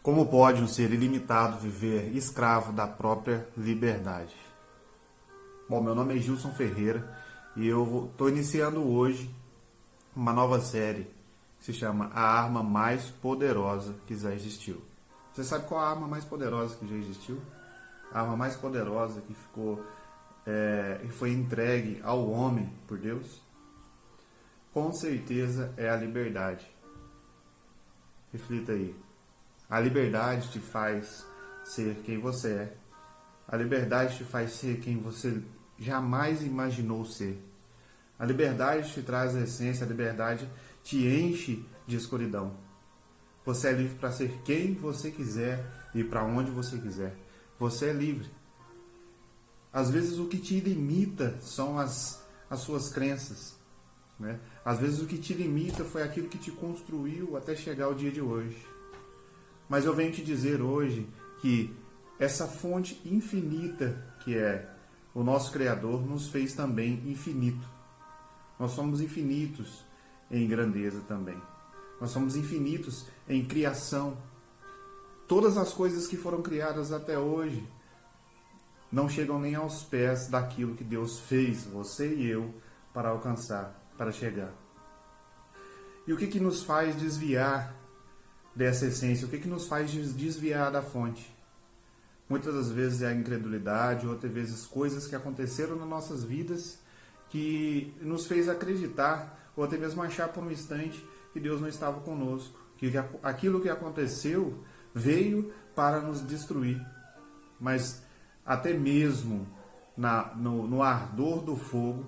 Como pode um ser ilimitado viver escravo da própria liberdade? Bom, meu nome é Gilson Ferreira e eu estou iniciando hoje uma nova série que se chama A Arma Mais Poderosa que Já Existiu. Você sabe qual a arma mais poderosa que já existiu? A arma mais poderosa que que foi entregue ao homem por Deus? Com certeza é a liberdade. Reflita aí. A liberdade te faz ser quem você é. A liberdade te faz ser quem você jamais imaginou ser. A liberdade te traz a essência, a liberdade te enche de escuridão. Você é livre para ser quem você quiser e para onde você quiser. Você é livre. Às vezes o que te limita são as suas crenças, né? Às vezes o que te limita foi aquilo que te construiu até chegar ao dia de hoje. Mas eu venho te dizer hoje que essa fonte infinita que é o nosso Criador nos fez também infinito. Nós somos infinitos em grandeza também. Nós somos infinitos em criação. Todas as coisas que foram criadas até hoje não chegam nem aos pés daquilo que Deus fez, você e eu, para alcançar, para chegar. E o que nos faz desviar dessa essência? O que nos faz desviar da fonte? Muitas das vezes é a incredulidade, outras vezes coisas que aconteceram nas nossas vidas que nos fez acreditar, ou até mesmo achar por um instante que Deus não estava conosco, que aquilo que aconteceu veio para nos destruir. Mas até mesmo no ardor do fogo,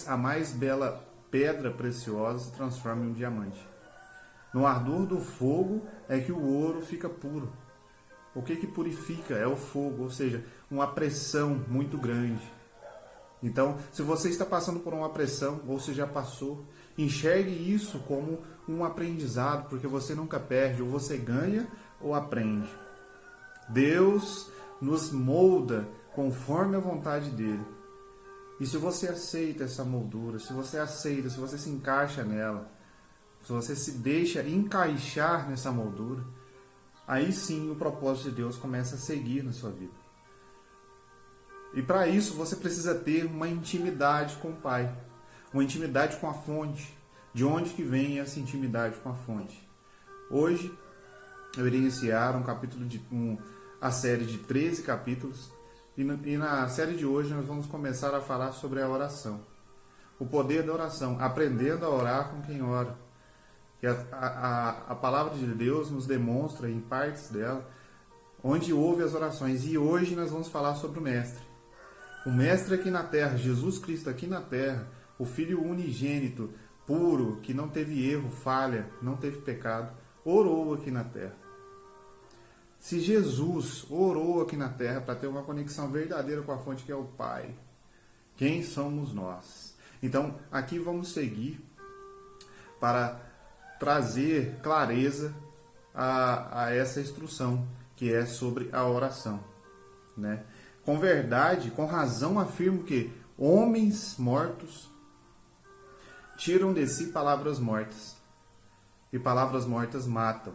a mais bela pedra preciosa se transforma em um diamante. No ardor do fogo é que o ouro fica puro. O que purifica é o fogo, ou seja, uma pressão muito grande. Então, se você está passando por uma pressão, ou se já passou, enxergue isso como um aprendizado, porque você nunca perde, ou você ganha ou aprende. Deus nos molda conforme a vontade dele. E se você aceita essa moldura, se você se encaixa nela, se você se deixa encaixar nessa moldura, aí sim o propósito de Deus começa a seguir na sua vida. E para isso você precisa ter uma intimidade com o Pai, uma intimidade com a fonte. De onde que vem essa intimidade com a fonte? Hoje eu irei iniciar a série de 13 capítulos e na série de hoje nós vamos começar a falar sobre a oração. O poder da oração, aprendendo a orar com quem ora. Que a palavra de Deus nos demonstra em partes dela onde houve as orações. E hoje nós vamos falar sobre o Mestre. O Mestre aqui na terra, Jesus Cristo aqui na terra, o Filho unigênito, puro, que não teve erro, falha, não teve pecado, orou aqui na terra. Se Jesus orou aqui na terra para ter uma conexão verdadeira com a fonte que é o Pai, quem somos nós? Então, aqui vamos seguir para trazer clareza a essa instrução, que é sobre a oração, né? Com verdade, com razão afirmo que homens mortos tiram de si palavras mortas, e palavras mortas matam.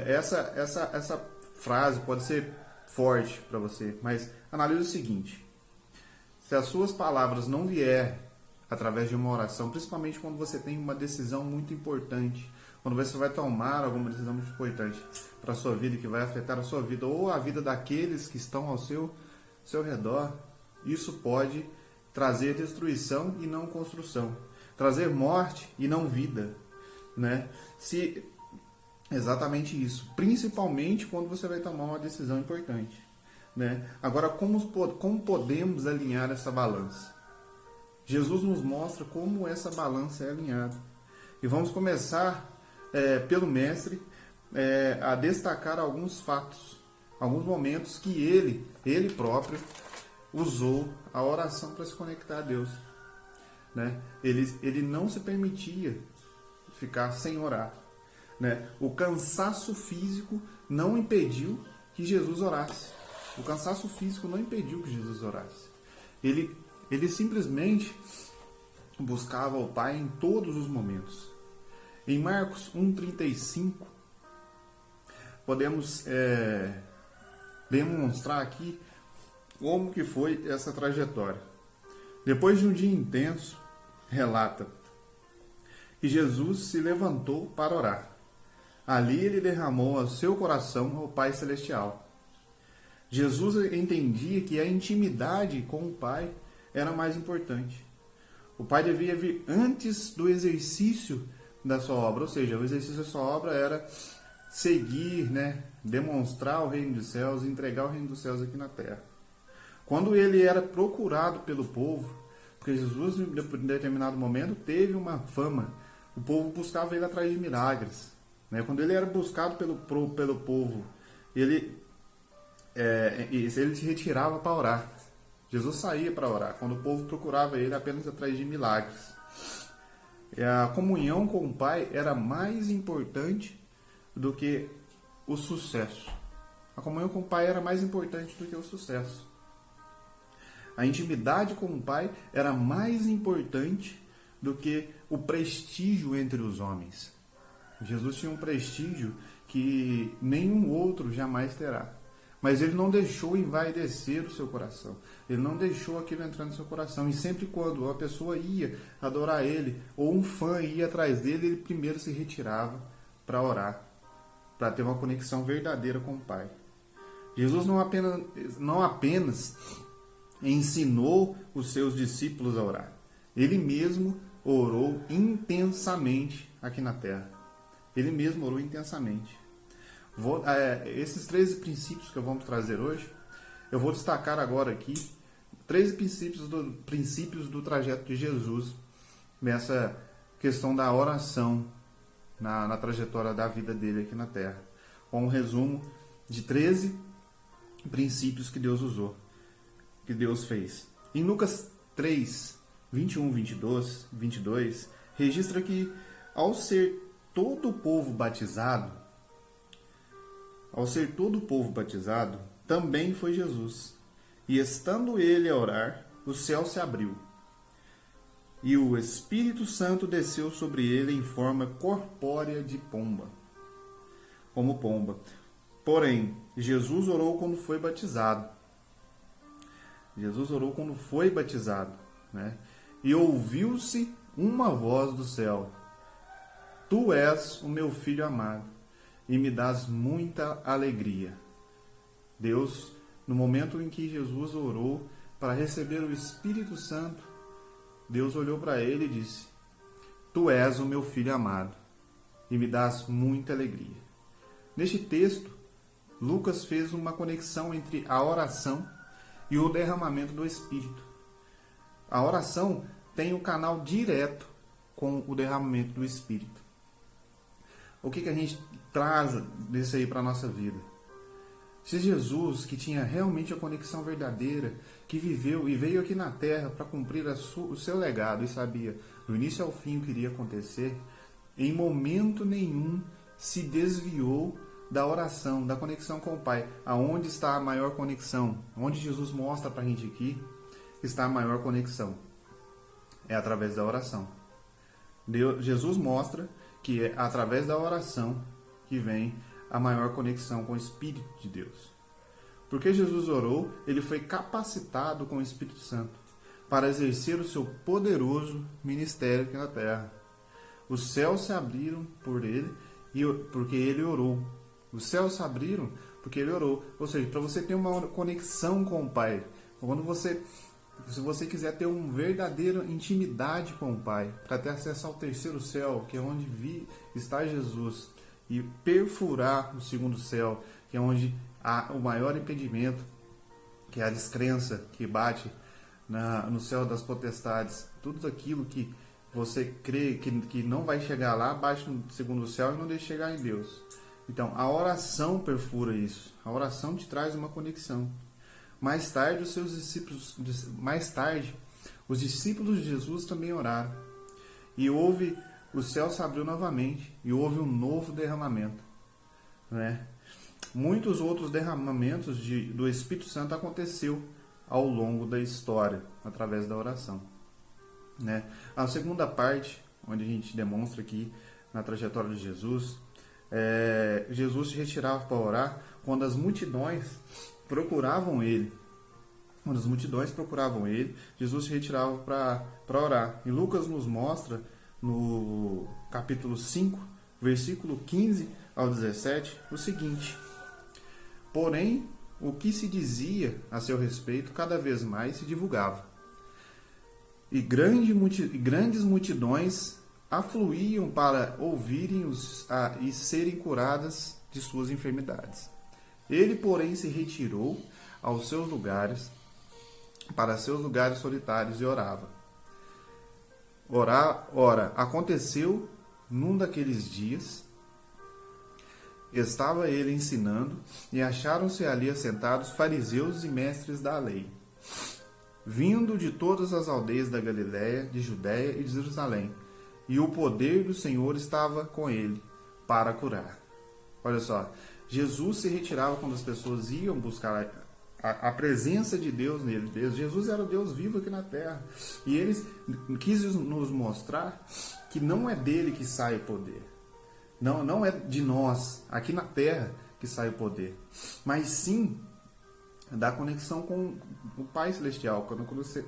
Essa frase pode ser forte para você, mas analise o seguinte: se as suas palavras não vierem através de uma oração, principalmente quando você tem uma decisão muito importante, quando você vai tomar alguma decisão muito importante para a sua vida, que vai afetar a sua vida ou a vida daqueles que estão ao seu redor, isso pode trazer destruição e não construção, trazer morte e não vida, né? Exatamente isso, principalmente quando você vai tomar uma decisão importante, né? Agora, como podemos alinhar essa balança? Jesus nos mostra como essa balança é alinhada. E vamos começar pelo Mestre a destacar alguns fatos, alguns momentos que ele próprio usou a oração para se conectar a Deus, né? Ele não se permitia ficar sem orar, né? O cansaço físico não impediu que Jesus orasse. O cansaço físico não impediu que Jesus orasse. Ele simplesmente buscava o Pai em todos os momentos. Em Marcos 1,35, podemos demonstrar aqui como que foi essa trajetória. Depois de um dia intenso, relata que Jesus se levantou para orar. Ali ele derramou o seu coração ao Pai Celestial. Jesus entendia que a intimidade com o Pai era mais importante. O Pai devia vir antes do exercício da sua obra, ou seja, o exercício da sua obra era seguir, demonstrar o reino dos céus, entregar o reino dos céus aqui na terra. Quando ele era procurado pelo povo, porque Jesus em determinado momento teve uma fama, o povo buscava ele atrás de milagres. Quando ele era buscado pelo povo, ele se retirava para orar. Jesus saía para orar, quando o povo procurava ele apenas atrás de milagres. A comunhão com o Pai era mais importante do que o sucesso. A comunhão com o Pai era mais importante do que o sucesso. A intimidade com o Pai era mais importante do que o prestígio entre os homens. Jesus tinha um prestígio que nenhum outro jamais terá. Mas ele não deixou envaidecer o seu coração. Ele não deixou aquilo entrar no seu coração. E sempre quando uma pessoa ia adorar ele, ou um fã ia atrás dele, ele primeiro se retirava para orar, para ter uma conexão verdadeira com o Pai. Jesus não apenas ensinou os seus discípulos a orar. Ele mesmo orou intensamente aqui na terra. Ele mesmo orou intensamente. Esses 13 princípios que vamos trazer hoje, eu vou destacar agora aqui 13 princípios do trajeto de Jesus nessa questão da oração na trajetória da vida dele aqui na terra. Com um resumo de 13 princípios que Deus usou, que Deus fez. Em Lucas 3, 21, 22, registra que ao ser todo o povo batizado, também foi Jesus. E estando ele a orar, o céu se abriu, e o Espírito Santo desceu sobre ele em forma corpórea de pomba, como pomba. Porém, Jesus orou quando foi batizado. E ouviu-se uma voz do céu: Tu és o meu filho amado, e me dás muita alegria. Deus, no momento em que Jesus orou para receber o Espírito Santo, Deus olhou para ele e disse: Tu és o meu filho amado, e me dás muita alegria. Neste texto, Lucas fez uma conexão entre a oração e o derramamento do Espírito. A oração tem um canal direto com o derramamento do Espírito. O que a gente traz disso aí para a nossa vida? Se Jesus, que tinha realmente a conexão verdadeira, que viveu e veio aqui na Terra para cumprir o seu legado e sabia do início ao fim o que iria acontecer, em momento nenhum se desviou da oração, da conexão com o Pai. Aonde está a maior conexão? Onde Jesus mostra para a gente aqui está a maior conexão. É através da oração. Jesus mostra que é através da oração que vem a maior conexão com o Espírito de Deus. Porque Jesus orou, ele foi capacitado com o Espírito Santo para exercer o seu poderoso ministério aqui na terra. Os céus se abriram por ele, porque ele orou. Os céus se abriram porque ele orou. Ou seja, para você ter uma conexão com o Pai, se você quiser ter uma verdadeira intimidade com o Pai, para ter acesso ao terceiro céu, que é onde está Jesus, e perfurar o segundo céu, que é onde há o maior impedimento, que é a descrença que bate no céu das potestades. Tudo aquilo que você crê que não vai chegar lá, bate no segundo céu e não deixa chegar em Deus. Então, a oração perfura isso. A oração te traz uma conexão. Mais tarde, os discípulos de Jesus também oraram. E o céu se abriu novamente e houve um novo derramamento. Muitos outros derramamentos do Espírito Santo aconteceu ao longo da história, através da oração. A segunda parte, onde a gente demonstra aqui, na trajetória de Jesus, Jesus se retirava para orar quando as multidões procuravam ele. Quando as multidões procuravam ele, Jesus se retirava para orar. E Lucas nos mostra, no capítulo 5, versículo 15 ao 17, o seguinte: porém, o que se dizia a seu respeito cada vez mais se divulgava. E grandes multidões afluíam para ouvirem e serem curadas de suas enfermidades. Ele, porém, se retirou para seus lugares solitários e orava. Ora, aconteceu num daqueles dias, estava ele ensinando, e acharam-se ali assentados fariseus e mestres da lei, vindo de todas as aldeias da Galiléia, de Judéia e de Jerusalém, e o poder do Senhor estava com ele para curar. Olha só, Jesus se retirava quando as pessoas iam buscar a presença de Deus nele. Jesus era o Deus vivo aqui na terra. E ele quis nos mostrar que não é dele que sai o poder. Não é de nós, aqui na terra, que sai o poder. Mas sim da conexão com o Pai Celestial,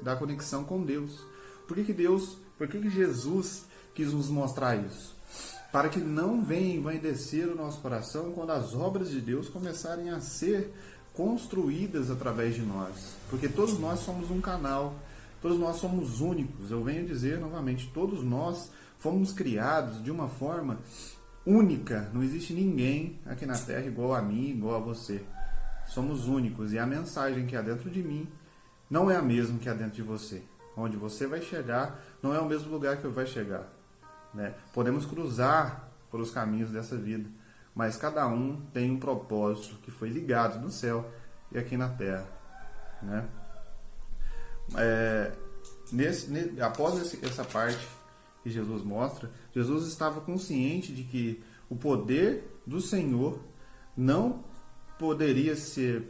da conexão com Deus. Por que Jesus quis nos mostrar isso? Para que não venha envaidecer o nosso coração quando as obras de Deus começarem a ser construídas através de nós. Porque todos nós somos um canal, todos nós somos únicos. Eu venho dizer novamente, todos nós fomos criados de uma forma única. Não existe ninguém aqui na Terra igual a mim, igual a você. Somos únicos, e a mensagem que há dentro de mim não é a mesma que há dentro de você. Onde você vai chegar não é o mesmo lugar que eu vai chegar, né? Podemos cruzar pelos caminhos dessa vida, mas cada um tem um propósito que foi ligado no céu e aqui na terra, né? Após essa parte que Jesus mostra, Jesus estava consciente de que o poder do Senhor não poderia se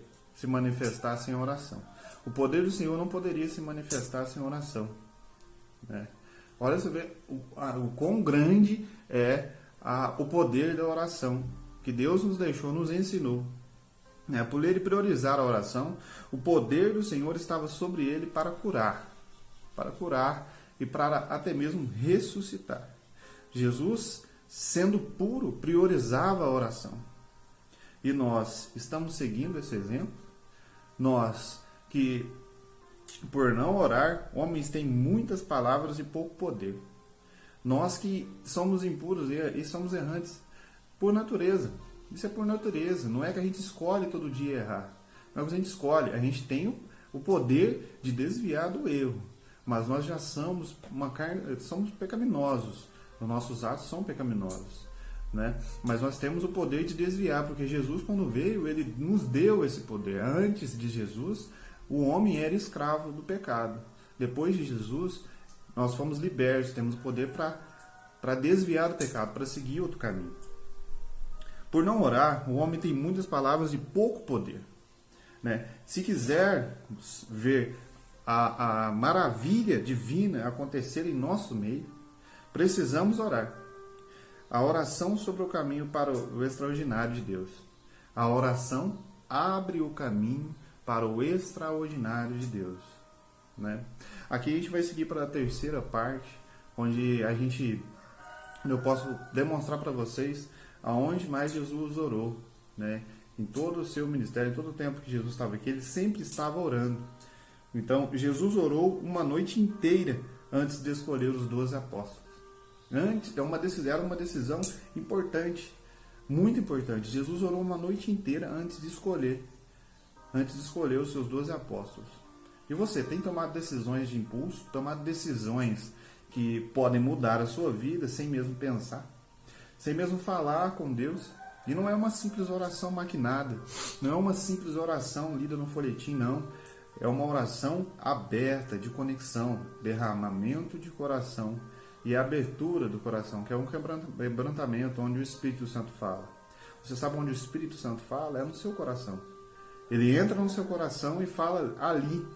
manifestar sem oração. O poder do Senhor não poderia se manifestar sem oração, né? Olha, você vê o quão grande é o poder da oração, que Deus nos deixou, nos ensinou. Por ele priorizar a oração, o poder do Senhor estava sobre ele para curar e para até mesmo ressuscitar. Jesus, sendo puro, priorizava a oração. E nós estamos seguindo esse exemplo? Nós que, por não orar, homens têm muitas palavras e pouco poder. Nós que somos impuros e somos errantes por natureza. Isso é por natureza. Não é que a gente escolhe todo dia errar. Não é que a gente escolhe. A gente tem o poder de desviar do erro. Mas nós já somos somos pecaminosos. Os nossos atos são pecaminosos, né? Mas nós temos o poder de desviar, porque Jesus, quando veio, ele nos deu esse poder. Antes de Jesus, o homem era escravo do pecado. Depois de Jesus, nós fomos libertos, temos o poder para desviar do pecado, para seguir outro caminho. Por não orar, o homem tem muitas palavras e pouco poder, né? Se quiser ver a maravilha divina acontecer em nosso meio, precisamos orar. A oração sobre o caminho para o extraordinário de Deus. A oração abre o caminho para o extraordinário de Deus, né? Aqui a gente vai seguir para a terceira parte, onde eu posso demonstrar para vocês aonde mais Jesus orou, né? Em todo o seu ministério, em todo o tempo que Jesus estava aqui, ele sempre estava orando. Então, Jesus orou uma noite inteira antes de escolher os 12 apóstolos. Era uma decisão importante, muito importante. Jesus orou uma noite inteira antes de escolher os seus 12 apóstolos. E você tem tomado decisões de impulso, tomado decisões que podem mudar a sua vida sem mesmo pensar, sem mesmo falar com Deus. E não é uma simples oração maquinada, não é uma simples oração lida no folhetim, não. É uma oração aberta, de conexão, derramamento de coração e abertura do coração, que é um quebrantamento onde o Espírito Santo fala. Você sabe onde o Espírito Santo fala? É no seu coração. Ele entra no seu coração e fala ali.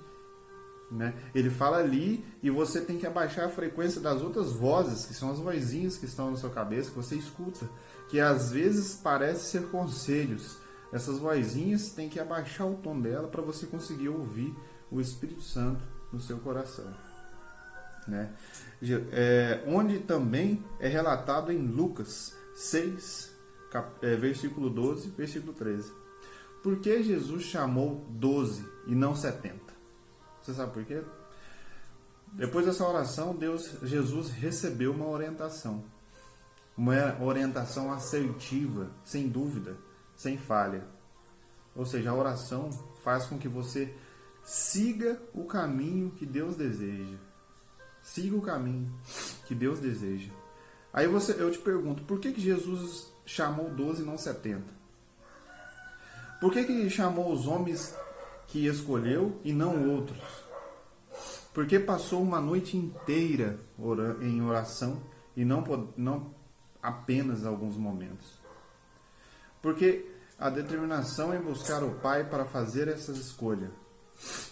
né? Ele fala ali e você tem que abaixar a frequência das outras vozes, que são as vozinhas que estão na sua cabeça, que você escuta, que às vezes parece ser conselhos. Essas vozinhas tem que abaixar o tom dela para você conseguir ouvir o Espírito Santo no seu coração, né? Onde também é relatado em Lucas 6, versículo 12, versículo 13. Por que Jesus chamou 12 e não 70? Você sabe por quê? Depois dessa oração, Jesus recebeu uma orientação assertiva, sem dúvida, sem falha. Ou seja, a oração faz com que você siga o caminho que Deus deseja. Siga o caminho que Deus deseja. Aí eu te pergunto, por que Jesus chamou 12 e não 70? Por que chamou os homens que escolheu e não outros? Porque passou uma noite inteira em oração e não apenas alguns momentos. Porque a determinação em buscar o Pai para fazer essa escolha.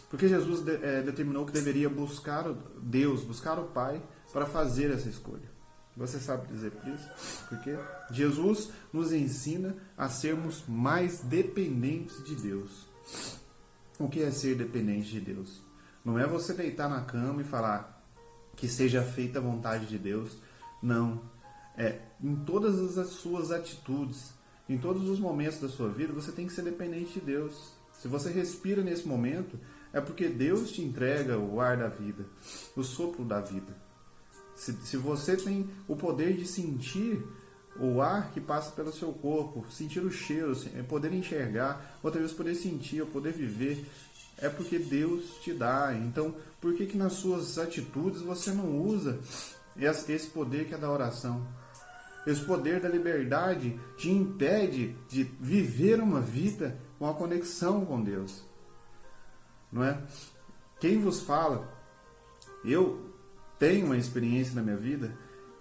Porque Jesus determinou que deveria buscar Deus, buscar o Pai para fazer essa escolha. Você sabe dizer por isso? Porque Jesus nos ensina a sermos mais dependentes de Deus. O que é ser dependente de Deus? Não é você deitar na cama e falar que seja feita a vontade de Deus. Não. É em todas as suas atitudes, em todos os momentos da sua vida, você tem que ser dependente de Deus. Se você respira nesse momento, é porque Deus te entrega o ar da vida, o sopro da vida. Se você tem o poder de sentir o ar que passa pelo seu corpo, sentir o cheiro, poder enxergar, outra vez poder sentir, poder viver, é porque Deus te dá. Então, por que nas suas atitudes você não usa esse poder que é da oração? Esse poder da liberdade te impede de viver uma vida com a conexão com Deus. Não é? Quem vos fala, eu tenho uma experiência na minha vida,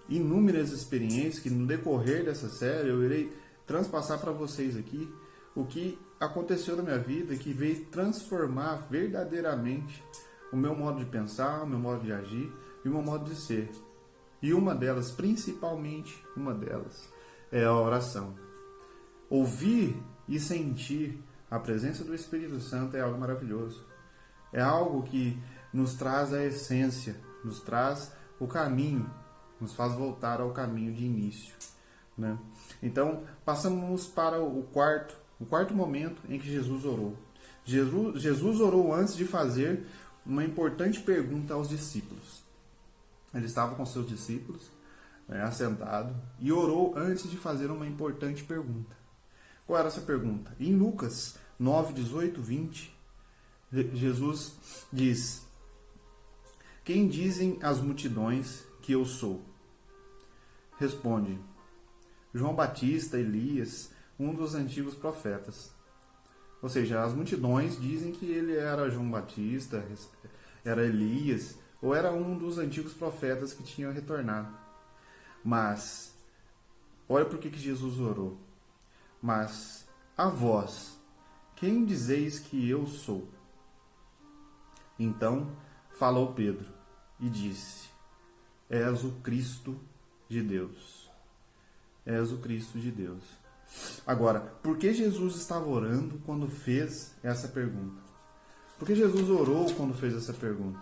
inúmeras experiências que no decorrer dessa série eu irei transpassar para vocês aqui o que aconteceu na minha vida que veio transformar verdadeiramente o meu modo de pensar, o meu modo de agir e o meu modo de ser. E uma delas, principalmente uma delas, é a oração. Ouvir e sentir a presença do Espírito Santo é algo maravilhoso. É algo que nos traz a essência, nos traz o caminho, nos faz voltar ao caminho de início, né? Então, passamos para o quarto momento em que Jesus orou. Jesus orou antes de fazer uma importante pergunta aos discípulos. Ele estava com seus discípulos, assentado, e orou antes de fazer uma importante pergunta. Qual era essa pergunta? Em Lucas 9, 18, 20, Jesus diz: quem dizem as multidões que eu sou? Responde: João Batista, Elias, um dos antigos profetas. Ou seja, as multidões dizem que ele era João Batista, era Elias, ou era um dos antigos profetas que tinham retornado. Mas, olha por que Jesus orou. Mas, a vós, quem dizeis que eu sou? Então, falou Pedro e disse: és o Cristo de Deus. És o Cristo de Deus. Agora, por que Jesus estava orando quando fez essa pergunta? Por que Jesus orou quando fez essa pergunta?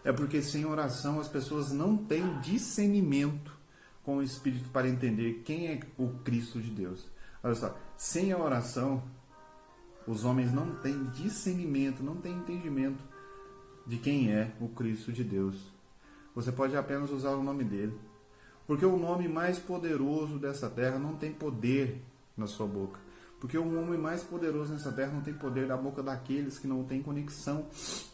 É porque sem oração as pessoas não têm discernimento com o Espírito para entender quem é o Cristo de Deus. Olha só, sem a oração, os homens não têm discernimento, não têm entendimento de quem é o Cristo de Deus. Você pode apenas usar o nome dele. Porque o nome mais poderoso dessa terra não tem poder na sua boca. Porque o homem mais poderoso nessa terra não tem poder na boca daqueles que não têm conexão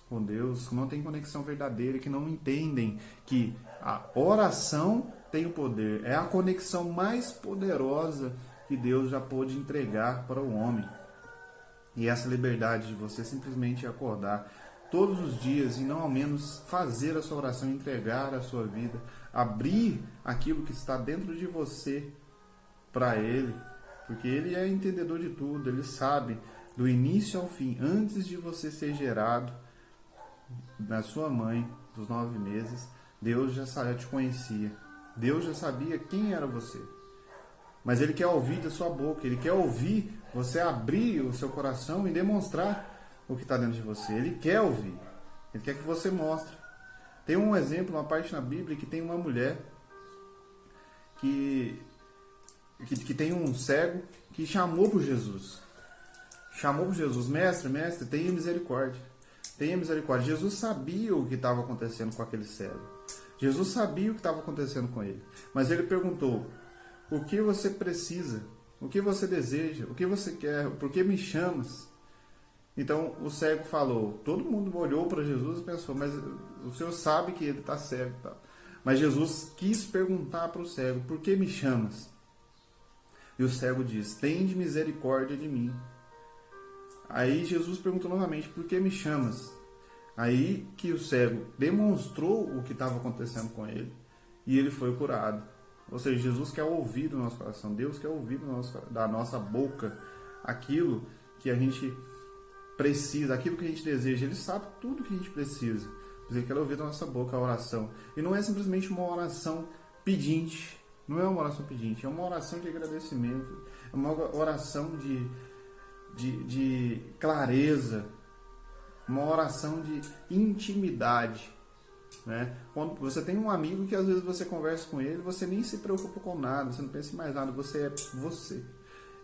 com Deus, que não têm conexão verdadeira, que não entendem que a oração tem o poder. É a conexão mais poderosa que Deus já pôde entregar para o homem. E essa liberdade de você simplesmente acordar todos os dias e não ao menos fazer a sua oração, entregar a sua vida, abrir aquilo que está dentro de você para Ele, porque Ele é entendedor de tudo, Ele sabe do início ao fim, antes de você ser gerado, da sua mãe, dos 9 meses, Deus já te conhecia. Deus já sabia quem era você. Mas Ele quer ouvir da sua boca. Ele quer ouvir você abrir o seu coração e demonstrar o que está dentro de você. Ele quer ouvir. Ele quer que você mostre. Tem um exemplo, uma parte na Bíblia que tem uma mulher que tem um cego que chamou por Jesus. Chamou por Jesus. Mestre, tenha misericórdia. Tenha misericórdia. Jesus sabia o que estava acontecendo com aquele cego. Jesus sabia o que estava acontecendo com ele. Mas ele perguntou: o que você precisa? O que você deseja? O que você quer? Por que me chamas? Então o cego falou. Todo mundo olhou para Jesus e pensou: mas o Senhor sabe que ele está cego. Mas Jesus quis perguntar para o cego: por que me chamas? E o cego diz: tende misericórdia de mim. Aí Jesus perguntou novamente: por que me chamas? Aí que o cego demonstrou o que estava acontecendo com ele e ele foi curado. Ou seja, Jesus quer ouvir do nosso coração, Deus quer ouvir da nossa boca aquilo que a gente precisa, aquilo que a gente deseja. Ele sabe tudo que a gente precisa, mas Ele quer ouvir da nossa boca a oração. E não é simplesmente uma oração pedinte, não é uma oração pedinte, é uma oração de agradecimento, é uma oração de clareza, uma oração de intimidade, né? Quando você tem um amigo que às vezes você conversa com ele, você nem se preocupa com nada, você não pensa em mais nada, você é você.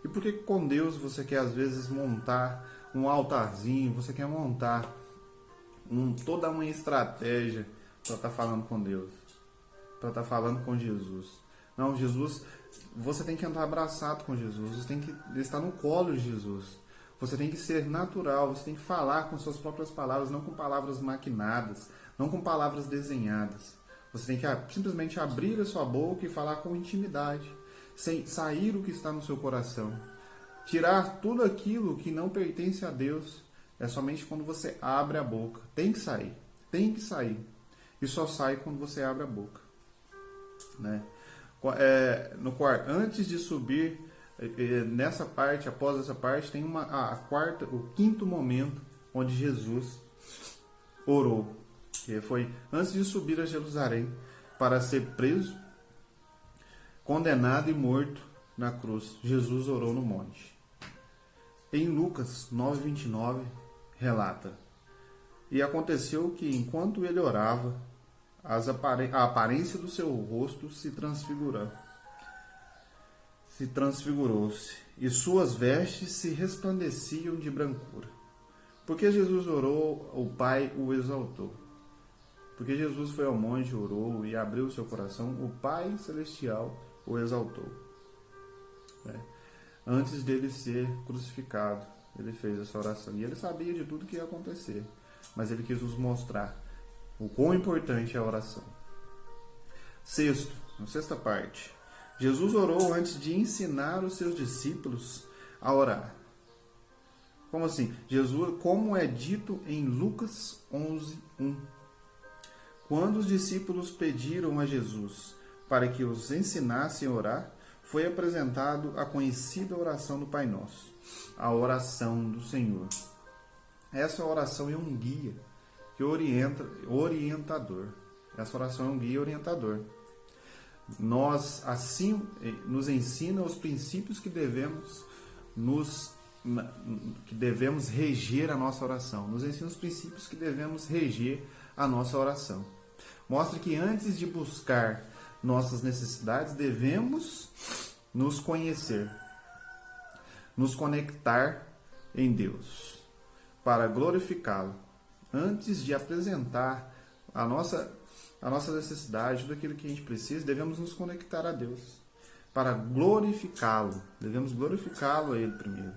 E por que com Deus você quer às vezes montar um altarzinho, você quer montar toda uma estratégia para estar falando com Deus, para estar falando com Jesus? Não, Jesus, você tem que andar abraçado com Jesus, você tem que estar no colo de Jesus. Você tem que ser natural, você tem que falar com suas próprias palavras, não com palavras maquinadas, não com palavras desenhadas. Você tem que simplesmente abrir a sua boca e falar com intimidade, sem sair o que está no seu coração. Tirar tudo aquilo que não pertence a Deus é somente quando você abre a boca. Tem que sair, tem que sair. E só sai quando você abre a boca, né? Antes de subir, nessa parte, após essa parte, tem o quinto momento onde Jesus orou, que foi antes de subir a Jerusalém para ser preso, condenado e morto na cruz. Jesus orou no monte. Em Lucas 9:29 relata: e aconteceu que enquanto ele orava, a aparência do seu rosto se transfigurou-se, e suas vestes se resplandeciam de brancura. Porque Jesus orou, o Pai o exaltou. Porque Jesus foi ao monte, orou e abriu o seu coração, o Pai Celestial o exaltou. Antes dele ser crucificado, ele fez essa oração. E ele sabia de tudo que ia acontecer, mas ele quis nos mostrar o quão importante é a oração. Sexta parte. Jesus orou antes de ensinar os seus discípulos a orar. Como assim? Como é dito em Lucas 11:1. Quando os discípulos pediram a Jesus para que os ensinasse a orar, foi apresentado a conhecida oração do Pai Nosso, a oração do Senhor. Essa oração é um guia que orientador. Essa oração é um guia orientador. Nos ensina os princípios que devemos reger a nossa oração. Nos ensina os princípios que devemos reger a nossa oração. Mostra que antes de buscar nossas necessidades, devemos nos conhecer, nos conectar em Deus, para glorificá-lo. Antes de apresentar a nossa necessidade, tudo aquilo que a gente precisa, devemos nos conectar a Deus, para glorificá-lo. Devemos glorificá-lo a Ele primeiro,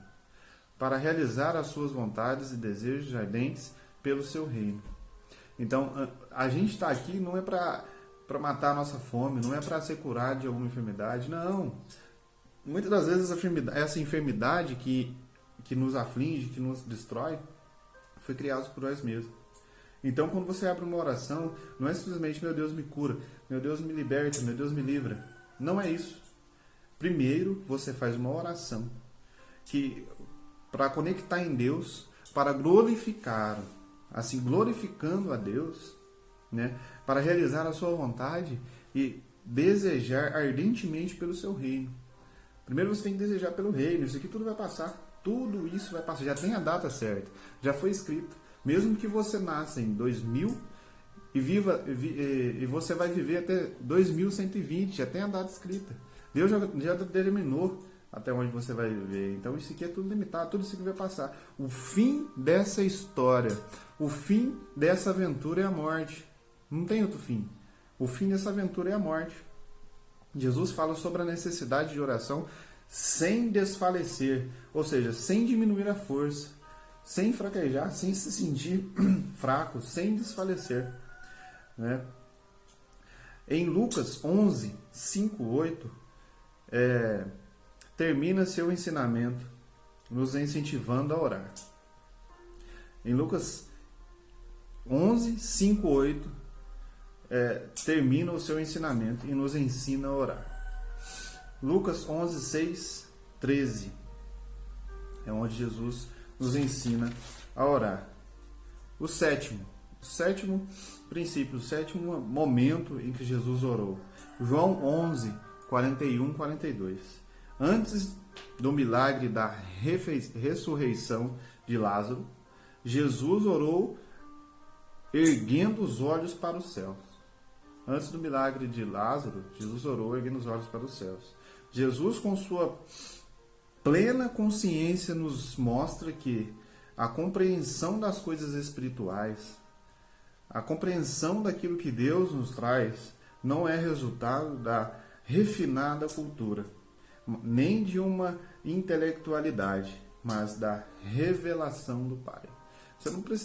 para realizar as suas vontades e desejos ardentes pelo seu reino. Então, a gente está aqui não é para matar a nossa fome, não é para ser curado de alguma enfermidade, não. Muitas das vezes essa enfermidade que nos aflige, que nos destrói, foi criada por nós mesmos. Então, quando você abre uma oração, não é simplesmente: meu Deus me cura, meu Deus me liberta, meu Deus me livra. Não é isso. Primeiro, você faz uma oração para conectar em Deus, para glorificá-lo. assim glorificando a Deus, né, para realizar a sua vontade e desejar ardentemente pelo seu reino. Primeiro você tem que desejar pelo reino, isso aqui tudo vai passar, tudo isso vai passar, já tem a data certa, já foi escrito. Mesmo que você nasça em 2000 e você vai viver até 2120, já tem a data escrita. Deus já determinou até onde você vai viver. Então isso aqui é tudo limitado, tudo isso aqui vai passar. O fim dessa história, o fim dessa aventura é a morte. Não tem outro fim. O fim dessa aventura é a morte. Jesus fala sobre a necessidade de oração sem desfalecer, ou seja, sem diminuir a força, sem fraquejar, sem se sentir fraco, sem desfalecer, né? Em Lucas 11, 5, 8, termina seu ensinamento nos incentivando a orar. Em Lucas 11, 5, 8, termina o seu ensinamento e nos ensina a orar. Lucas 11, 6, 13 é onde Jesus nos ensina a orar. O sétimo princípio, o sétimo momento em que Jesus orou. João 11, 41, 42. Antes do milagre da ressurreição de Lázaro, Jesus orou erguendo os olhos para os céus. Antes do milagre de Lázaro, Jesus orou erguendo os olhos para os céus. Jesus, com sua plena consciência, nos mostra que a compreensão das coisas espirituais, a compreensão daquilo que Deus nos traz, não é resultado da refinada cultura, nem de uma intelectualidade, mas da revelação do Pai.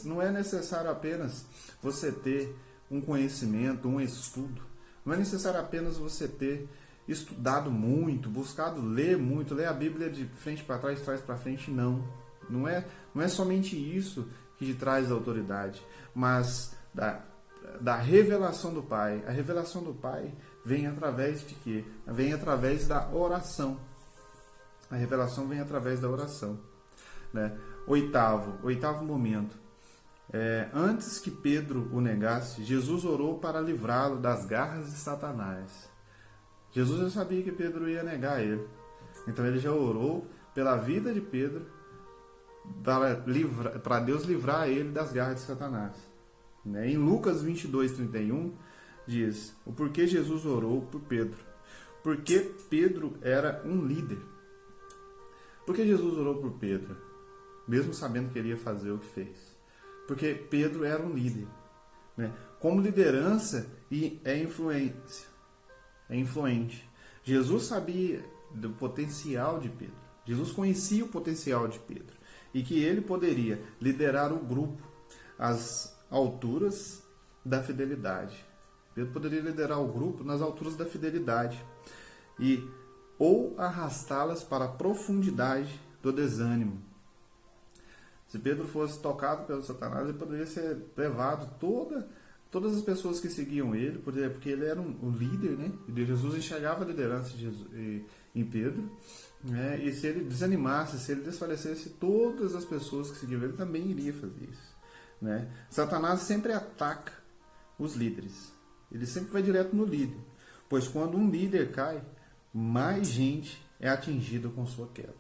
Não é necessário apenas você ter um conhecimento, um estudo. Não é necessário apenas você ter estudado muito, buscado ler muito, ler a Bíblia de frente para trás, de trás para frente, não. Não é somente isso que te traz autoridade, mas da revelação do Pai. A revelação do Pai vem através de quê? Vem através da oração. A revelação vem através da oração, né? Oitavo momento. Antes que Pedro o negasse, Jesus orou para livrá-lo das garras de Satanás. Jesus já sabia que Pedro ia negar ele. Então ele já orou pela vida de Pedro para Deus livrar ele das garras de Satanás. Em Lucas 22, 31, diz o porquê Jesus orou por Pedro. Porque Pedro era um líder. Por que Jesus orou por Pedro? Mesmo sabendo que ele ia fazer o que fez. Porque Pedro era um líder. Como liderança é influente. Jesus sabia do potencial de Pedro. Jesus conhecia o potencial de Pedro. E que ele poderia liderar o grupo às alturas da fidelidade. Pedro poderia liderar o grupo nas alturas da fidelidade. Ou arrastá-las para a profundidade do desânimo. Se Pedro fosse tocado pelo Satanás, ele poderia ser levado, todas as pessoas que seguiam ele, porque ele era um líder, né? E Jesus enxergava a liderança em Pedro, né? E se ele desanimasse, se ele desfalecesse, todas as pessoas que seguiam ele também iriam fazer isso, né? Satanás sempre ataca os líderes, ele sempre vai direto no líder, pois quando um líder cai, mais gente é atingida com sua queda,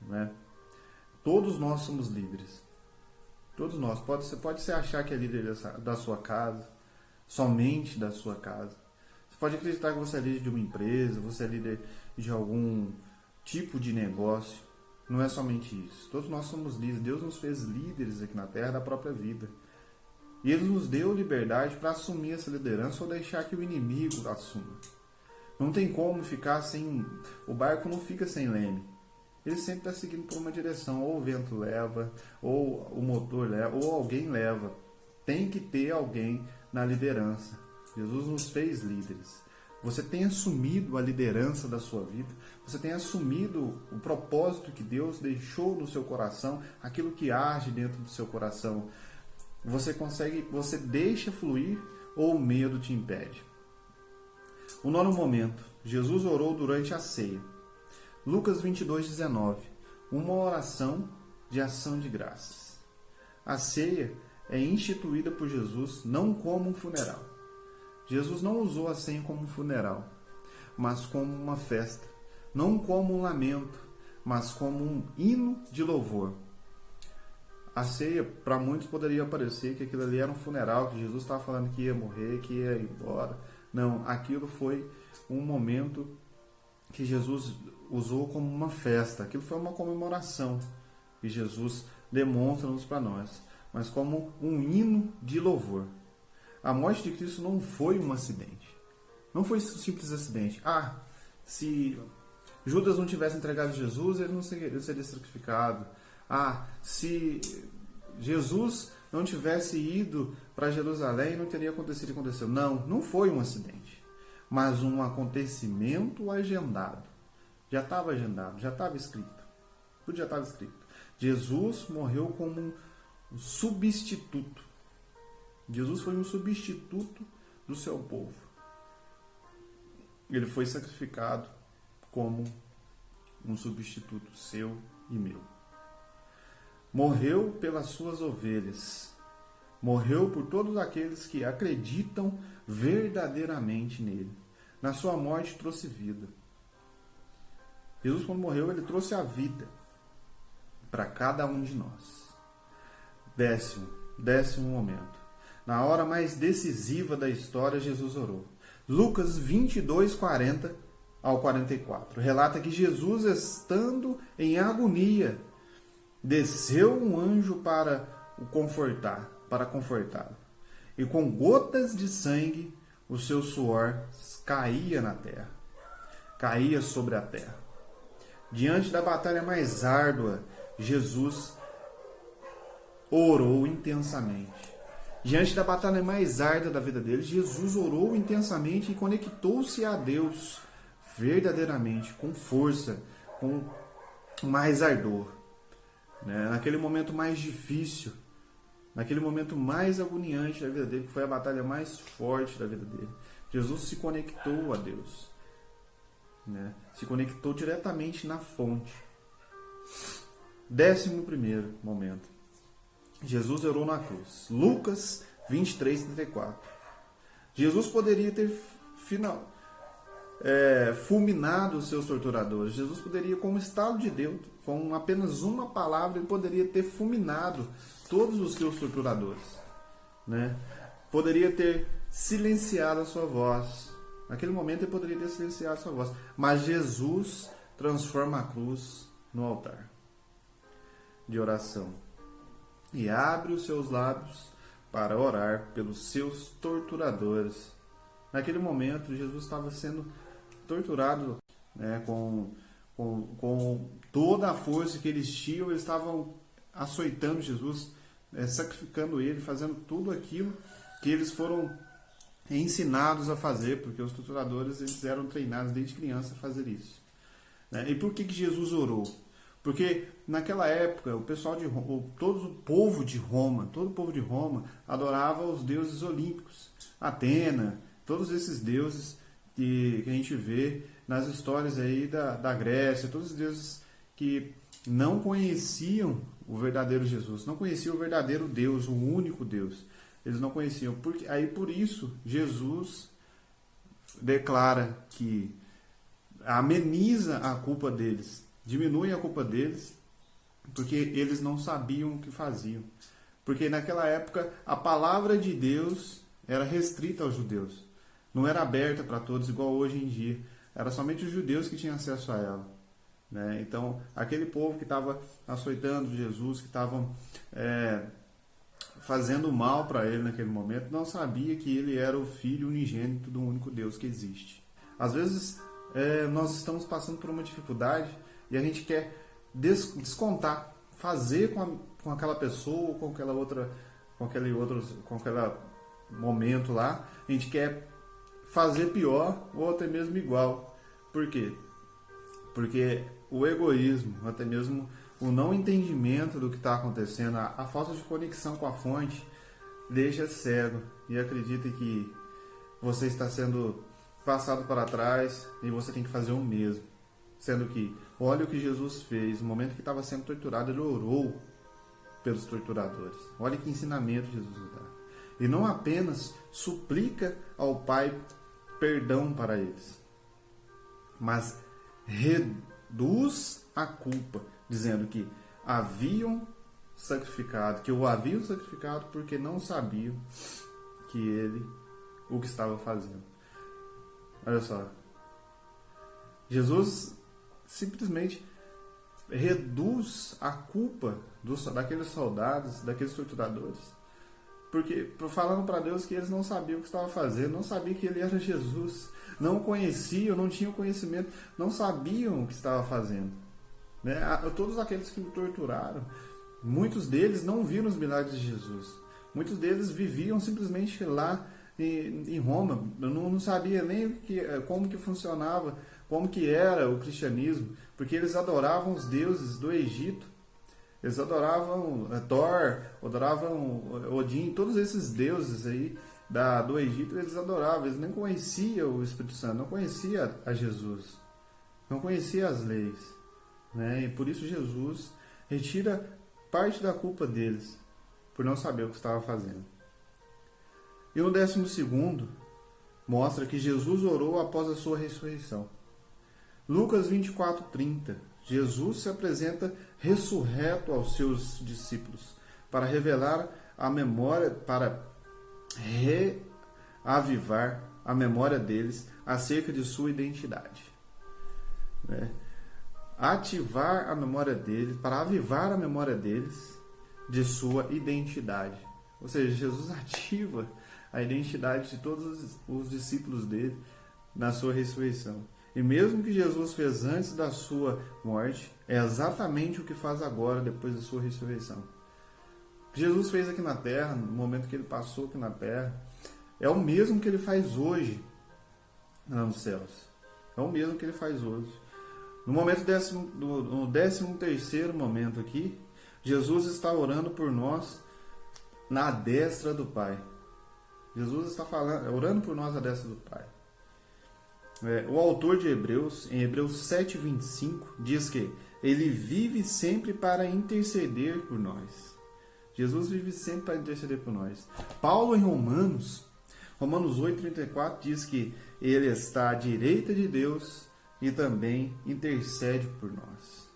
né? Todos nós somos líderes. Todos nós. Você pode achar que é líder da sua casa, somente da sua casa. Você pode acreditar que você é líder de uma empresa, você é líder de algum tipo de negócio. Não é somente isso. Todos nós somos líderes. Deus nos fez líderes aqui na terra da própria vida. E Ele nos deu liberdade para assumir essa liderança ou deixar que o inimigo assuma. Não tem como ficar sem... O barco não fica sem leme. Ele sempre está seguindo por uma direção, ou o vento leva, ou o motor leva, ou alguém leva. Tem que ter alguém na liderança. Jesus nos fez líderes. Você tem assumido a liderança da sua vida, você tem assumido o propósito que Deus deixou no seu coração, aquilo que age dentro do seu coração. Você deixa fluir ou o medo te impede? O nono momento, Jesus orou durante a ceia. Lucas 22, 19. Uma oração de ação de graças. A ceia é instituída por Jesus não como um funeral. Jesus não usou a ceia como um funeral, mas como uma festa. Não como um lamento, mas como um hino de louvor. A ceia, para muitos, poderia parecer que aquilo ali era um funeral, que Jesus estava falando que ia morrer, que ia ir embora. Não, aquilo foi um momento que Jesus usou como uma festa. Aquilo foi uma comemoração que Jesus demonstra-nos para nós, mas como um hino de louvor. A morte de Cristo não foi um acidente. Não foi um simples acidente. Se Judas não tivesse entregado Jesus, ele não seria sacrificado. Se Jesus não tivesse ido para Jerusalém, não teria acontecido o que aconteceu. Não foi um acidente, mas um acontecimento agendado. Já estava agendado, já estava escrito. Tudo já estava escrito. Jesus morreu como um substituto. Jesus foi um substituto do seu povo. Ele foi sacrificado como um substituto seu e meu. Morreu pelas suas ovelhas. Morreu por todos aqueles que acreditam verdadeiramente nele. Na sua morte trouxe vida. Jesus, quando morreu, ele trouxe a vida para cada um de nós. Décimo momento. Na hora mais decisiva da história, Jesus orou. Lucas 22, 40 ao 44. Relata que Jesus, estando em agonia, desceu um anjo para o confortar, para confortá-lo. E com gotas de sangue, o seu suor caía na terra. Caía sobre a terra. Diante da batalha mais árdua, Jesus orou intensamente. Diante da batalha mais árdua da vida dele, Jesus orou intensamente e conectou-se a Deus verdadeiramente, com força, com mais ardor. Naquele momento mais difícil, naquele momento mais agoniante da vida dele, que foi a batalha mais forte da vida dele, Jesus se conectou a Deus. Se conectou diretamente na fonte. 11º momento. Jesus orou na cruz. Lucas 23, 34. Jesus poderia ter fulminado os seus torturadores. Jesus poderia, com um estalo de Deus, com apenas uma palavra, ele poderia ter fulminado todos os seus torturadores. Poderia ter silenciado a sua voz. Naquele momento ele poderia ter silenciado a sua voz. Mas Jesus transforma a cruz no altar de oração e abre os seus lábios para orar pelos seus torturadores. Naquele momento, Jesus estava sendo torturado com toda a força que eles tinham. Eles estavam açoitando Jesus, sacrificando ele, fazendo tudo aquilo que eles foram ensinados a fazer, porque os torturadores eles eram treinados desde criança a fazer isso. E por que Jesus orou? Porque naquela época o pessoal todo o povo de Roma adorava os deuses olímpicos, Atena, todos esses deuses que a gente vê nas histórias aí da Grécia, todos os deuses que não conheciam o verdadeiro Jesus, não conheciam o verdadeiro Deus, o único Deus. Eles não conheciam. Por isso, Jesus declara que ameniza a culpa deles, diminui a culpa deles, porque eles não sabiam o que faziam. Porque naquela época a palavra de Deus era restrita aos judeus. Não era aberta para todos, igual hoje em dia. Era somente os judeus que tinham acesso a ela. Então, aquele povo que estava açoitando Jesus, que estavam fazendo mal para ele naquele momento, não sabia que ele era o Filho unigênito do único Deus que existe. Às vezes, nós estamos passando por uma dificuldade e a gente quer descontar, fazer com aquela pessoa, com aquele momento lá, a gente quer fazer pior ou até mesmo igual. Por quê? Porque o egoísmo, até mesmo o não entendimento do que está acontecendo, a falta de conexão com a fonte, deixa cego e acredita que você está sendo passado para trás e você tem que fazer o mesmo. Sendo que, olha o que Jesus fez, no momento que estava sendo torturado, ele orou pelos torturadores. Olha que ensinamento Jesus dá. E não apenas suplica ao Pai perdão para eles, mas reduz a culpa, dizendo que haviam sacrificado, que o haviam sacrificado porque não sabiam que ele o que estava fazendo. Olha só, Jesus simplesmente reduz a culpa daqueles soldados, daqueles torturadores, porque falando para Deus que eles não sabiam o que estava fazendo, não sabiam que ele era Jesus, não o conheciam, não tinham conhecimento, não sabiam o que estava fazendo, né? Todos aqueles que o torturaram, muitos deles não viram os milagres de Jesus, muitos deles viviam simplesmente lá em Roma, não sabia nem como que funcionava, como que era o cristianismo, porque eles adoravam os deuses do Egito, eles adoravam Thor, adoravam Odin, todos esses deuses aí do Egito eles adoravam, eles nem conheciam o Espírito Santo, não conheciam a Jesus, não conheciam as leis, né? E por isso Jesus retira parte da culpa deles, por não saber o que estava fazendo. E no 12º, mostra que Jesus orou após a sua ressurreição. Lucas 24:30, Jesus se apresenta ressurreto aos seus discípulos para revelar a memória, para reavivar a memória deles acerca de sua identidade, né? Ativar a memória deles, para avivar a memória deles de sua identidade. Ou seja, Jesus ativa a identidade de todos os discípulos dele na sua ressurreição. E mesmo que Jesus fez antes da sua morte, é exatamente o que faz agora, depois da sua ressurreição. O que Jesus fez aqui na terra, no momento que ele passou aqui na terra, é o mesmo que ele faz hoje lá nos céus. É o mesmo que ele faz hoje. No momento no 13º momento aqui, Jesus está orando por nós na destra do Pai. Jesus está orando por nós à destra do Pai. O autor de Hebreus, em Hebreus 7:25, diz que ele vive sempre para interceder por nós. Jesus vive sempre para interceder por nós. Paulo, em Romanos 8:34, diz que ele está à direita de Deus e também intercede por nós.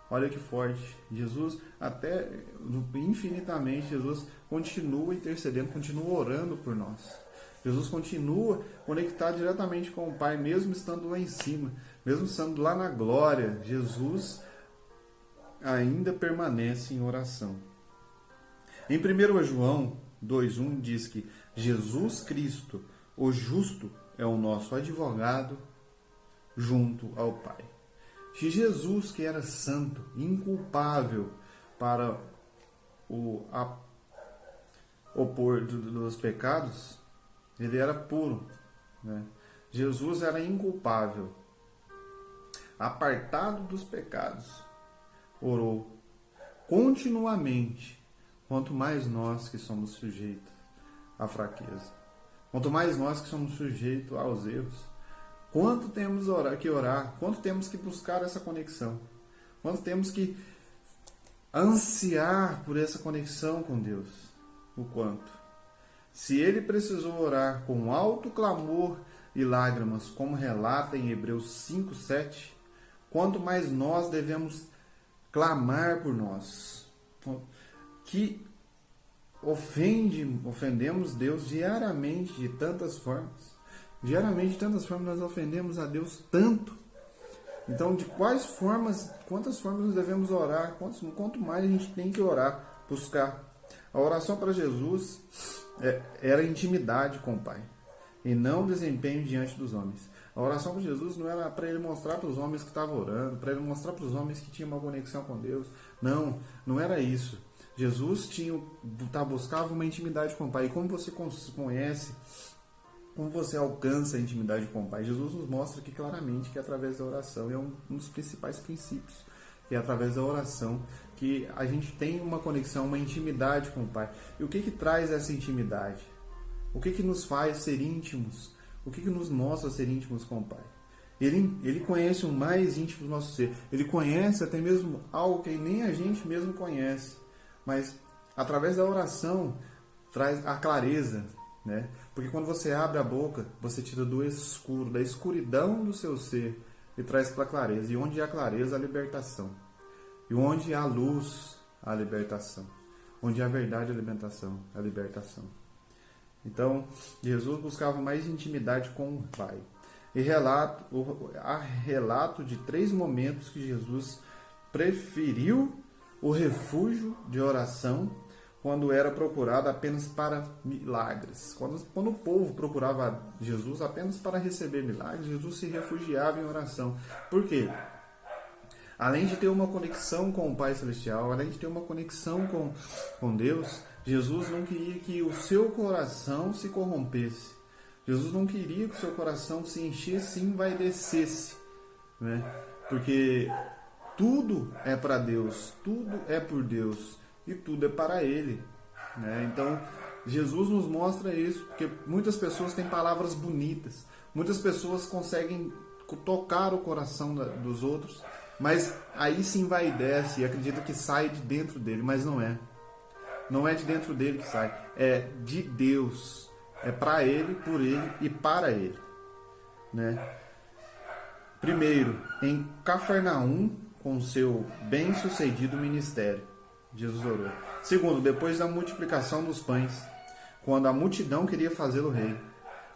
Olha que forte. Jesus, até infinitamente, Jesus continua intercedendo, continua orando por nós. Jesus continua conectado diretamente com o Pai, mesmo estando lá em cima, mesmo estando lá na glória. Jesus ainda permanece em oração. Em 1 João 2:1 diz que Jesus Cristo, o justo, é o nosso advogado junto ao Pai. Se Jesus, que era santo, inculpável para o opor dos pecados, ele era puro, né? Jesus era inculpável, apartado dos pecados, orou continuamente. Quanto mais nós que somos sujeitos à fraqueza, quanto mais nós que somos sujeitos aos erros, quanto temos que orar, quanto temos que buscar essa conexão, quanto temos que ansiar por essa conexão com Deus, o quanto. Se ele precisou orar com alto clamor e lágrimas, como relata em Hebreus 5:7, quanto mais nós devemos clamar por nós, que ofendemos Deus diariamente de tantas formas. Diariamente, de tantas formas, nós ofendemos a Deus tanto. Então, de quantas formas nós devemos orar? Quanto mais a gente tem que orar, buscar. A oração para Jesus era intimidade com o Pai, e não desempenho diante dos homens. A oração para Jesus não era para ele mostrar para os homens que estavam orando, para ele mostrar para os homens que tinha uma conexão com Deus. Não era isso. Jesus buscava uma intimidade com o Pai. E como você conhece, como você alcança a intimidade com o Pai? Jesus nos mostra aqui claramente que é através da oração. É um dos principais princípios. É através da oração que a gente tem uma conexão, uma intimidade com o Pai. E o que traz essa intimidade? O que nos faz ser íntimos? O que nos mostra ser íntimos com o Pai? Ele conhece o mais íntimo do nosso ser. Ele conhece até mesmo algo que nem a gente mesmo conhece. mas através da oração traz a clareza, né? Porque quando você abre a boca, você tira do escuro, da escuridão do seu ser e traz para a clareza. E onde há clareza, há libertação. E onde há luz, há libertação. Onde há verdade, há libertação. Então, Jesus buscava mais intimidade com o Pai. E há relato de 3 momentos que Jesus preferiu o refúgio de oração quando era procurado apenas para milagres. Quando o povo procurava Jesus apenas para receber milagres, Jesus se refugiava em oração. Por quê? Além de ter uma conexão com o Pai Celestial, além de ter uma conexão com Deus, Jesus não queria que o seu coração se corrompesse. Jesus não queria que o seu coração se enchesse e envaidecesse, né? Porque tudo é para Deus, tudo é por Deus e tudo é para Ele, né? Então, Jesus nos mostra isso, porque muitas pessoas têm palavras bonitas, muitas pessoas conseguem tocar o coração dos outros, mas aí se envaidece e acredita que sai de dentro dele, mas não é. Não é de dentro dele que sai, é de Deus. É para Ele, por Ele e para Ele, né? Primeiro, em Cafarnaum, com seu bem-sucedido ministério, Jesus orou. Segundo, depois da multiplicação dos pães, quando a multidão queria fazê-lo rei.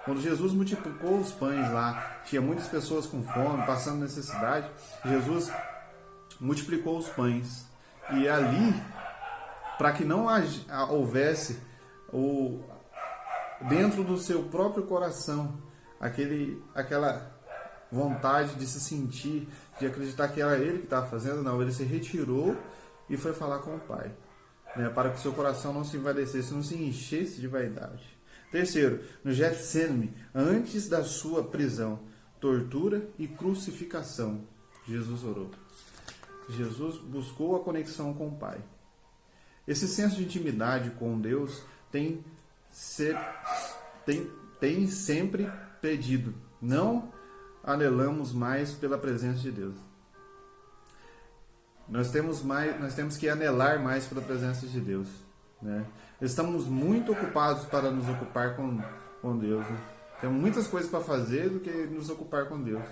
Quando Jesus multiplicou os pães lá, tinha muitas pessoas com fome, passando necessidade, Jesus multiplicou os pães. E ali, para que não houvesse dentro do seu próprio coração aquela vontade de se sentir, de acreditar que era ele que estava fazendo, não, ele se retirou e foi falar com o Pai, né, para que o seu coração não se envaidecesse, não se enchesse de vaidade. Terceiro, no Getsêmani, antes da sua prisão, tortura e crucificação, Jesus orou. Jesus buscou a conexão com o Pai. Esse senso de intimidade com Deus tem sempre pedido. Não anelamos mais pela presença de Deus. Nós temos que anelar mais pela presença de Deus, né? Estamos muito ocupados para nos ocupar com Deus, né? Temos muitas coisas para fazer do que nos ocupar com Deus.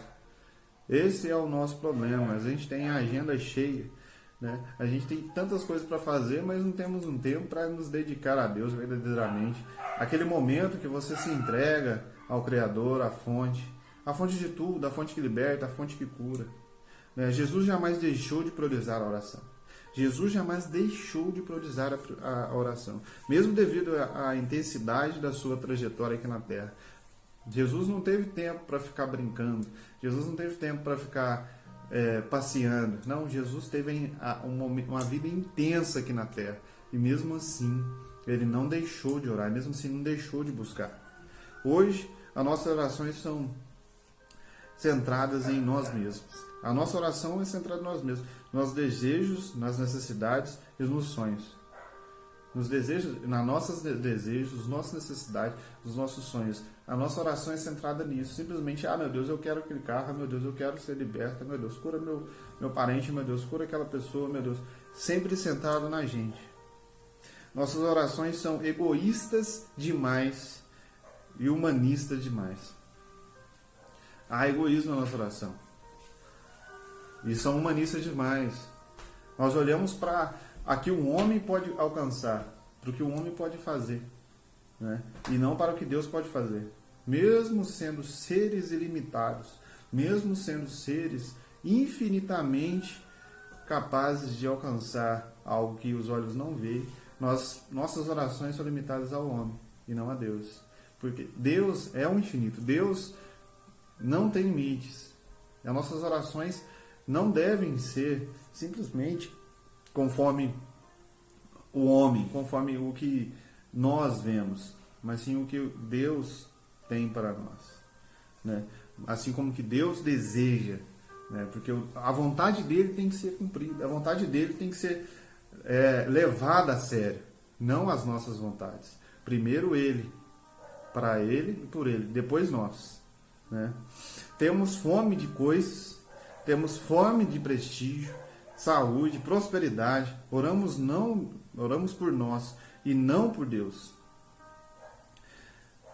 Esse é o nosso problema. A gente tem a agenda cheia, né? A gente tem tantas coisas para fazer, mas não temos um tempo para nos dedicar a Deus verdadeiramente. Aquele momento que você se entrega ao Criador, à fonte de tudo, a fonte que liberta, a fonte que cura, né? Jesus jamais deixou de priorizar a oração. Jesus jamais deixou de priorizar a oração, mesmo devido à intensidade da sua trajetória aqui na Terra. Jesus não teve tempo para ficar brincando, Jesus não teve tempo para ficar passeando. Não, Jesus teve uma vida intensa aqui na Terra. E mesmo assim, ele não deixou de orar, mesmo assim não deixou de buscar. Hoje, as nossas orações são centradas em nós mesmos. A nossa oração é centrada em nós mesmos, nos desejos, nas necessidades e nos sonhos. Nos desejos, nas nossas desejos, nas nossas necessidades, nos nossos sonhos. A nossa oração é centrada nisso. Simplesmente, meu Deus, eu quero aquele carro, meu Deus, eu quero ser liberta, meu Deus, cura meu parente, meu Deus, cura aquela pessoa, meu Deus. Sempre centrado na gente. Nossas orações são egoístas demais e humanistas demais. Há egoísmo na nossa oração. E são humanistas demais. Nós olhamos para a que um homem pode alcançar, para o que um homem pode fazer, né? E não para o que Deus pode fazer. Mesmo sendo seres ilimitados, mesmo sendo seres infinitamente capazes de alcançar algo que os olhos não veem, nossas orações são limitadas ao homem e não a Deus. Porque Deus é o infinito, Deus não tem limites. As nossas orações não devem ser simplesmente conforme o homem, conforme o que nós vemos, mas sim o que Deus tem para nós, né? Assim como que Deus deseja, né? Porque a vontade dele tem que ser cumprida, a vontade dele tem que ser levada a sério, não as nossas vontades. Primeiro ele, para ele e por ele, depois nós, né? Temos fome de coisas, temos fome de prestígio, saúde, prosperidade. Oramos por nós e não por Deus.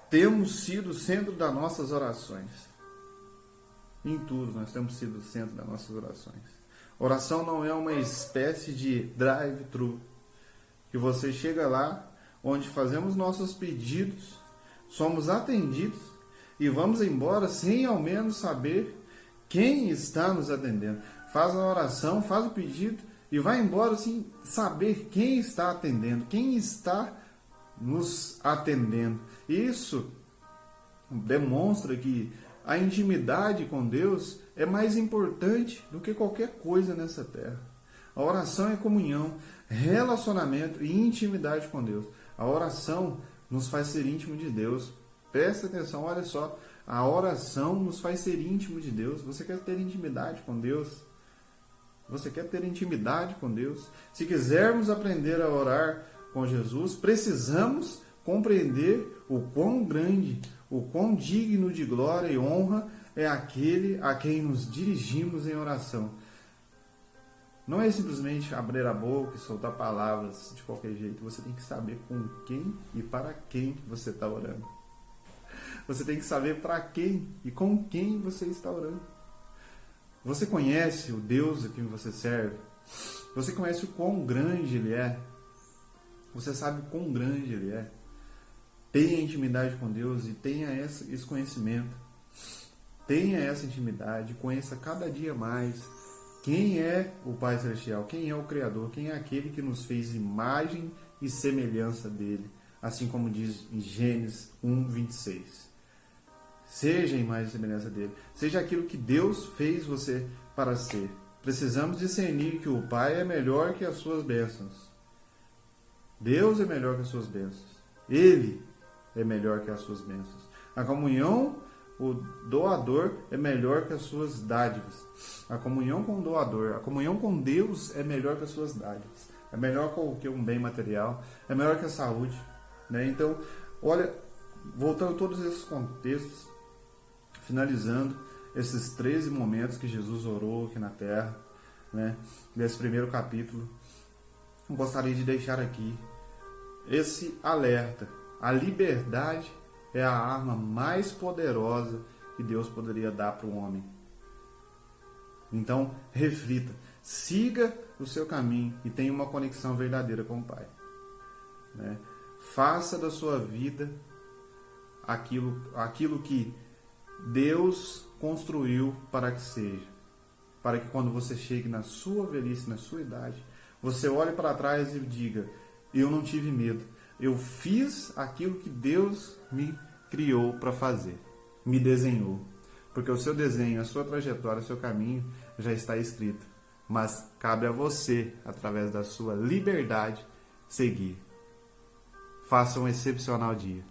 Temos sido o centro das nossas orações. Em tudo nós temos sido o centro das nossas orações. Oração não é uma espécie de drive-thru, que você chega lá, onde fazemos nossos pedidos, somos atendidos e vamos embora sem ao menos saber quem está nos atendendo. Faz a oração, faz o pedido e vai embora sem saber quem está atendendo, quem está nos atendendo. Isso demonstra que a intimidade com Deus é mais importante do que qualquer coisa nessa terra. A oração é comunhão, relacionamento e intimidade com Deus. A oração nos faz ser íntimo de Deus. Presta atenção, olha só. A oração nos faz ser íntimo de Deus. Você quer ter intimidade com Deus? Você quer ter intimidade com Deus? Se quisermos aprender a orar com Jesus, precisamos compreender o quão grande, o quão digno de glória e honra é aquele a quem nos dirigimos em oração. Não é simplesmente abrir a boca e soltar palavras de qualquer jeito. Você tem que saber com quem e para quem você está orando. Você tem que saber para quem e com quem você está orando. Você conhece o Deus a quem você serve? Você conhece o quão grande Ele é? Você sabe o quão grande Ele é? Tenha intimidade com Deus e tenha esse conhecimento. Tenha essa intimidade, conheça cada dia mais quem é o Pai Celestial, quem é o Criador, quem é aquele que nos fez imagem e semelhança dele, assim como diz em Gênesis 1:26. Seja a imagem e semelhança dele, seja aquilo que Deus fez você para ser. Precisamos discernir que o Pai é melhor que as suas bênçãos. Deus é melhor que as suas bênçãos. Ele é melhor que as suas bênçãos. A comunhão, o doador é melhor que as suas dádivas. A comunhão com o doador, a comunhão com Deus é melhor que as suas dádivas. É melhor que um bem material, é melhor que a saúde, né? Então, olha, voltando a todos esses contextos, finalizando esses 13 momentos que Jesus orou aqui na terra, né? Desse primeiro capítulo, eu gostaria de deixar aqui esse alerta. A liberdade é a arma mais poderosa que Deus poderia dar para o homem. Então, reflita, siga o seu caminho e tenha uma conexão verdadeira com o Pai, né? Faça da sua vida aquilo que Deus construiu para que seja. Para que quando você chegue na sua velhice, na sua idade, você olhe para trás e diga: eu não tive medo. Eu fiz aquilo que Deus me criou para fazer, me desenhou. Porque o seu desenho, a sua trajetória, o seu caminho já está escrito. Mas cabe a você, através da sua liberdade, seguir. Faça um excepcional dia.